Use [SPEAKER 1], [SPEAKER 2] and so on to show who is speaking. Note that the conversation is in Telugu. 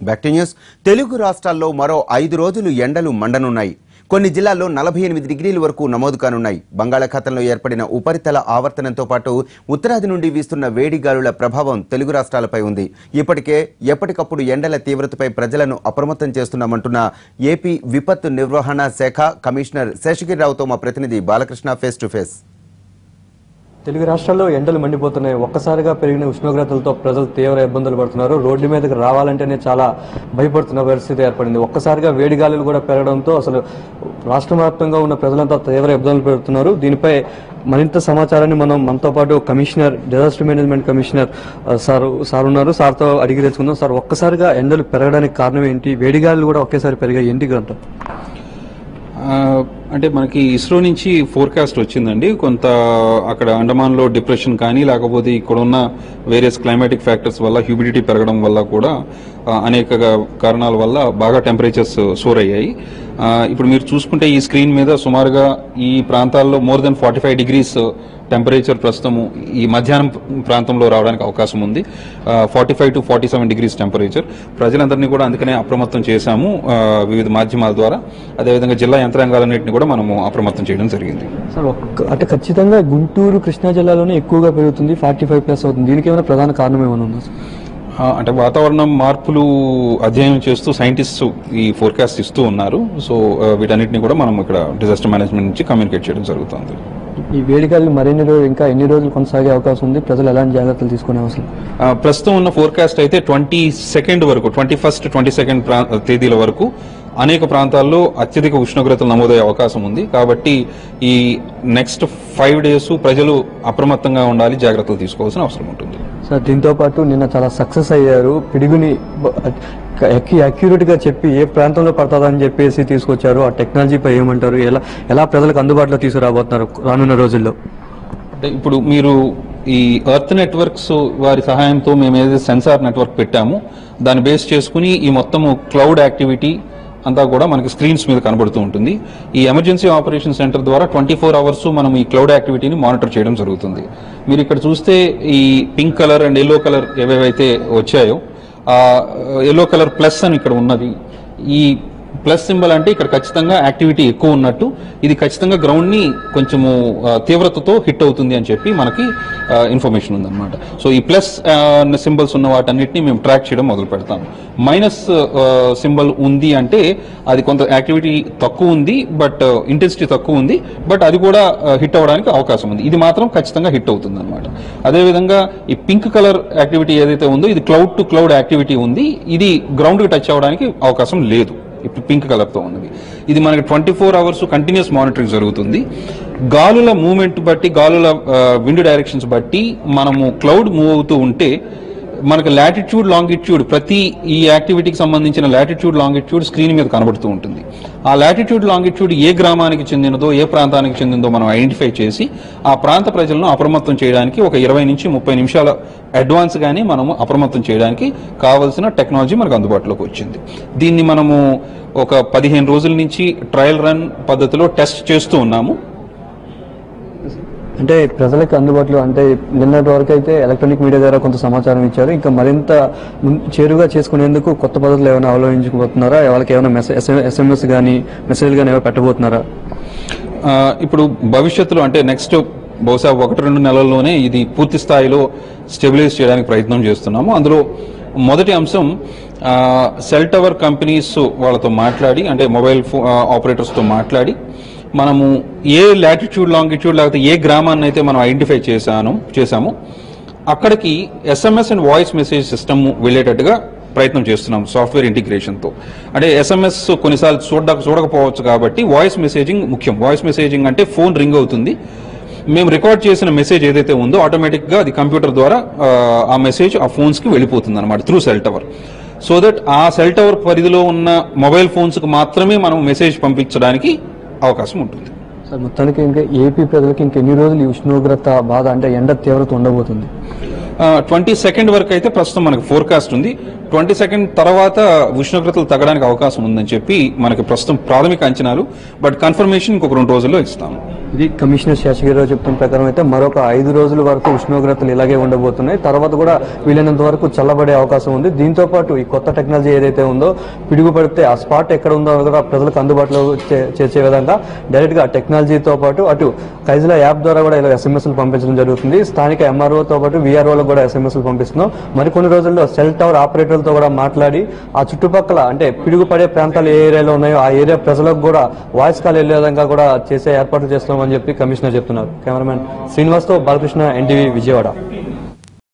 [SPEAKER 1] Back to news. తెలుగు రాష్ట్రాల్లో మరో 5 రోజులు ఎండలు మండనున్నాయి. కొన్ని జిల్లాల్లో 48 డిగ్రీల వరకు నమోదు కానున్నాయి. బంగాళాఖాతంలో ఏర్పడిన ఉపరితల ఆవర్తనంతో పాటు ఉత్తరాది నుండి వీస్తున్న వేడి గాలుల ప్రభావం తెలుగు రాష్ట్రాలపై ఉంది. ఇప్పటికే ఎప్పటికప్పుడు ఎండల తీవ్రతపై ప్రజలను అప్రమత్తం చేస్తున్నామంటున్న ఏపీ విపత్తు నిర్వహణ శాఖ కమిషనర్ శేషగిరిరావుతో మా ప్రతినిధి Balakrishna face to face.
[SPEAKER 2] Telugu రాష్ట్రాల్లో ఎండలు మండిపోతున్నాయి. ఒక్కసారిగా పెరిగిన ఉష్ణోగ్రతలతో ప్రజలు తీవ్ర ఇబ్బందులు పడుతున్నారు. రోడ్డు మీదకి రావాలంటేనే చాలా భయపడుతున్న పరిస్థితి ఏర్పడింది. ఒక్కసారిగా వేడి గాలులు కూడా పెరగడంతో అసలు రాష్ట్ర వ్యాప్తంగా ఉన్న ప్రజలంతా తీవ్ర ఇబ్బందులు పెడుతున్నారు. దీనిపై మరింత సమాచారాన్ని మనతో పాటు commissioner, disaster management commissioner sir ఉన్నారు. సార్తో అడిగి తెలుసుకుందాం. సార్, ఒక్కసారిగా ఎండలు పెరగడానికి కారణం ఏంటి? వేడి గాలులు కూడా ఒకేసారి పెరిగాయి, ఏంటి గ్రంథం?
[SPEAKER 3] అంటే మనకి ఇస్రో నుంచి ఫోర్కాస్ట్ వచ్చిందండి. కొంత అక్కడ అండమాన్లో డిప్రెషన్ కానీ లేకపోతే ఇక్కడ ఉన్న వేరియస్ క్లైమాటిక్ ఫ్యాక్టర్స్ వల్ల, హ్యూమిడిటీ పెరగడం వల్ల కూడా అనేక కారణాల వల్ల బాగా టెంపరేచర్స్ సోర్ అయ్యాయి. ఇప్పుడు మీరు చూసుకుంటే ఈ స్క్రీన్ మీద సుమారుగా ఈ ప్రాంతాల్లో మోర్ దెన్ 45 డిగ్రీస్ టెంపరేచర్ ప్రస్తుతం ఈ మధ్యాహ్నం ప్రాంతంలో రావడానికి అవకాశం ఉంది. 45 to 47 డిగ్రీస్ టెంపరేచర్. ప్రజలందరినీ కూడా అందుకనే అప్రమత్తం చేశాము వివిధ మాధ్యమాల ద్వారా. అదేవిధంగా జిల్లా యంత్రాంగాలన్నింటినీ కూడా మనము అప్రమత్తం చేయడం జరిగింది.
[SPEAKER 2] సార్, అంటే ఖచ్చితంగా గుంటూరు, కృష్ణా జిల్లాలోనే ఎక్కువగా పెరుగుతుంది, 45+ అవుతుంది. దీనికి ఏమైనా ప్రధాన కారణం ఏమైనా ఉందా?
[SPEAKER 3] అంటే వాతావరణం మార్పులు అధ్యయనం చేస్తూ సైంటిస్టు ఈ ఫోర్కాస్ట్ ఇస్తూ ఉన్నారు. సో వీటన్నిటిని కూడా మనం ఇక్కడ డిజాస్టర్ మేనేజ్మెంట్ నుంచి కమ్యూనికేట్ చేయడం జరుగుతుంది.
[SPEAKER 2] ఈ వేడిగాలు మరిన్ని రోజులు, ఇంకా ఎన్ని రోజులు కొనసాగే అవకాశం ఉంది? ప్రజలు ఎలాంటి జాగ్రత్తలు తీసుకునే అవసరం?
[SPEAKER 3] ప్రస్తుతం ఉన్న ఫోర్కాస్ట్ అయితే 22nd వరకు, 21st, 22nd తేదీల వరకు అనేక ప్రాంతాల్లో అత్యధిక ఉష్ణోగ్రతలు నమోదయ్యే అవకాశం ఉంది. కాబట్టి ఈ నెక్స్ట్ 5 days ప్రజలు అప్రమత్తంగా ఉండాలి, జాగ్రత్తలు తీసుకోవాల్సిన అవసరం ఉంటుంది.
[SPEAKER 2] సార్, దీంతో పాటు నిన్న చాలా సక్సెస్ అయ్యారు. పిడుగుని అక్యురేట్ గా చెప్పి ఏ ప్రాంతంలో పడుతుందని చెప్పేసి తీసుకొచ్చారు. ఆ టెక్నాలజీపై ఏమంటారు? ఎలా ప్రజలకు అందుబాటులో తీసుకురాబోతున్నారు రానున్న రోజుల్లో?
[SPEAKER 3] అంటే ఇప్పుడు మీరు ఈ ఎర్త్ నెట్వర్క్స్ వారి సహాయంతో మేము ఏదైతే సెన్సార్ నెట్వర్క్ పెట్టామో దాన్ని బేస్ చేసుకుని ఈ మొత్తము క్లౌడ్ యాక్టివిటీ అంతా కూడా మనకి స్క్రీన్స్ మీద కనబడుతూ ఉంటుంది. ఈ ఎమర్జెన్సీ ఆపరేషన్ సెంటర్ ద్వారా 24 hours మనం ఈ క్లౌడ్ యాక్టివిటీని మానిటర్ చేయడం జరుగుతుంది. మీరు ఇక్కడ చూస్తే ఈ pink colour and yellow colour ఏవేవైతే వచ్చాయో, ఆ ఎల్లో కలర్ ప్లస్ అని ఇక్కడ ఉన్నది. ఈ ప్లస్ సింబల్ అంటే ఇక్కడ ఖచ్చితంగా యాక్టివిటీ ఎక్కువ ఉన్నట్టు, ఇది ఖచ్చితంగా గ్రౌండ్ ని కొంచెము తీవ్రతతో హిట్ అవుతుంది అని చెప్పి మనకి ఇన్ఫర్మేషన్ ఉందన్నమాట. సో ఈ ప్లస్ సింబల్స్ ఉన్న వాటన్నిటిని మేము ట్రాక్ చేయడం మొదలు పెడతాం. మైనస్ సింబల్ ఉంది అంటే అది కొంత యాక్టివిటీ తక్కువ ఉంది, బట్ ఇంటెన్సిటీ తక్కువ ఉంది, బట్ అది కూడా హిట్ అవ్వడానికి అవకాశం ఉంది. ఇది మాత్రం ఖచ్చితంగా హిట్ అవుతుంది అనమాట. అదేవిధంగా ఈ పింక్ కలర్ యాక్టివిటీ ఏదైతే ఉందో ఇది క్లౌడ్ టు క్లౌడ్ యాక్టివిటీ ఉంది. ఇది గ్రౌండ్ కి టచ్ అవ్వడానికి అవకాశం లేదు. ఇప్పుడు పింక్ కలర్ తో ఉన్నది. ఇది మనకి 24 hours కంటిన్యూస్ మానిటరింగ్ జరుగుతుంది. గాలుల మూవ్మెంట్ బట్టి, గాలుల విండ్ డైరెక్షన్స్ బట్టి మనము క్లౌడ్ మూవ్ అవుతూ ఉంటే మనకు లాటిట్యూడ్, లాంగిట్యూడ్, ప్రతి ఈ యాక్టివిటీకి సంబంధించిన లాటిట్యూడ్, లాంగిట్యూడ్ స్క్రీన్ మీద కనబడుతూ ఉంటుంది. ఆ లాటిట్యూడ్, లాంగిట్యూడ్ ఏ గ్రామానికి చెందినదో, ఏ ప్రాంతానికి చెందిందో మనం ఐడెంటిఫై చేసి ఆ ప్రాంత ప్రజలను అప్రమత్తం చేయడానికి ఒక 20 నుంచి 30 నిమిషాల అడ్వాన్స్ గానీ మనము అప్రమత్తం చేయడానికి కావాల్సిన టెక్నాలజీ మనకు అందుబాటులోకి వచ్చింది. దీన్ని మనము ఒక 15 రోజుల నుంచి ట్రయల్ రన్ పద్ధతిలో టెస్ట్ చేస్తూ ఉన్నాము.
[SPEAKER 2] అంటే ప్రజలకు అందుబాటులో, అంటే నిన్నటి వరకు అయితే ఎలక్ట్రానిక్ మీడియా ద్వారా కొంత సమాచారం ఇచ్చారు. ఇంకా మరింత చేరుగా చేసుకునేందుకు కొత్త పద్ధతులు ఏమైనా అవలంబించుకుపోతున్నారా? వాళ్ళకి ఏమైనా SMS కానీ మెసేజ్ కానీ ఏమైనా పెట్టబోతున్నారా?
[SPEAKER 3] ఇప్పుడు భవిష్యత్తులో అంటే నెక్స్ట్ బహుశా 1-2 నెలల్లోనే ఇది పూర్తి స్థాయిలో స్టెబిలైజ్ చేయడానికి ప్రయత్నం చేస్తున్నాము. అందులో మొదటి అంశం సెల్ టవర్ కంపెనీస్ వాళ్ళతో మాట్లాడి, అంటే మొబైల్ ఆపరేటర్స్తో మాట్లాడి మనము ఏ లాటిట్యూడ్, లాంగిట్యూడ్ లేకపోతే ఏ గ్రామాన్ని అయితే మనం ఐడెంటిఫై చేశామో అక్కడికి SMS and voice message system వెళ్ళేటట్టుగా ప్రయత్నం చేస్తున్నాం సాఫ్ట్వేర్ ఇంటిగ్రేషన్తో. అంటే SMS కొన్నిసార్లు చూడకపోవచ్చు కాబట్టి వాయిస్ మెసేజింగ్ ముఖ్యం. వాయిస్ మెసేజింగ్ అంటే ఫోన్ రింగ్ అవుతుంది, మేము రికార్డ్ చేసిన మెసేజ్ ఏదైతే ఉందో ఆటోమేటిక్గా అది కంప్యూటర్ ద్వారా ఆ మెసేజ్ ఆ ఫోన్స్కి వెళ్ళిపోతుంది అనమాట through cell tower. So that ఆ సెల్ టవర్ పరిధిలో ఉన్న మొబైల్ ఫోన్స్కి మాత్రమే మనం మెసేజ్ పంపించడానికి అవకాశం ఉంటుంది.
[SPEAKER 2] సార్, మొత్తానికి ఇంకా ఏపీ ప్రజలకు ఇంకెన్ని రోజులు ఈ ఉష్ణోగ్రత బాధ, అంటే ఎండ తీవ్రత ఉండబోతుంది?
[SPEAKER 3] 22nd వరకు అయితే ప్రస్తుతం మనకు ఫోర్కాస్ట్ ఉంది. 22nd తర్వాత ఉష్ణోగ్రతలు తగ్గడానికి అవకాశం ఉందని చెప్పి మనకి ప్రస్తుతం ప్రాథమిక అంచనాలు, బట్ కన్ఫర్మేషన్ ఇంకొక 2 రోజుల్లో ఇస్తాము.
[SPEAKER 2] ఇది కమిషనర్ శేషగిరిరావు చెప్తున్న ప్రకారం అయితే మరొక 5 రోజుల వరకు ఉష్ణోగ్రతలు ఇలాగే ఉండబోతున్నాయి. తర్వాత కూడా వీలైనంత వరకు చల్లబడే అవకాశం ఉంది. దీంతో పాటు ఈ కొత్త టెక్నాలజీ ఏదైతే ఉందో పిడుగు పడితే ఆ స్పాట్ ఎక్కడ ఉందో కూడా ప్రజలకు అందుబాటులో చేర్చే విధంగా డైరెక్ట్ గా టెక్నాలజీతో పాటు అటు కైజలా యాప్ ద్వారా కూడా ఇలా ఎస్ఎంఎస్లు పంపించడం జరుగుతుంది. స్థానిక ఎంఆర్ఓతో పాటు వీఆర్ఓలకు కూడా ఎస్ఎంఎస్లు పంపిస్తున్నాం. మరికొన్ని రోజుల్లో సెల్ టవర్ ఆపరేటర్లతో కూడా మాట్లాడి ఆ చుట్టుపక్కల అంటే పిడుగు పడే ప్రాంతాలు ఏ ఏరియాలో ఉన్నాయో ఆ ఏరియా ప్రజలకు కూడా వాయిస్ కాల్ వెళ్లే విధంగా కూడా చేసే ఏర్పాట్లు చేస్తున్నామని చెప్పి కమిషనర్ చెప్తున్నారు. కెమెరామెన్ శ్రీనివాస్తో బాలకృష్ణ, ఎన్టీవీ, విజయవాడ.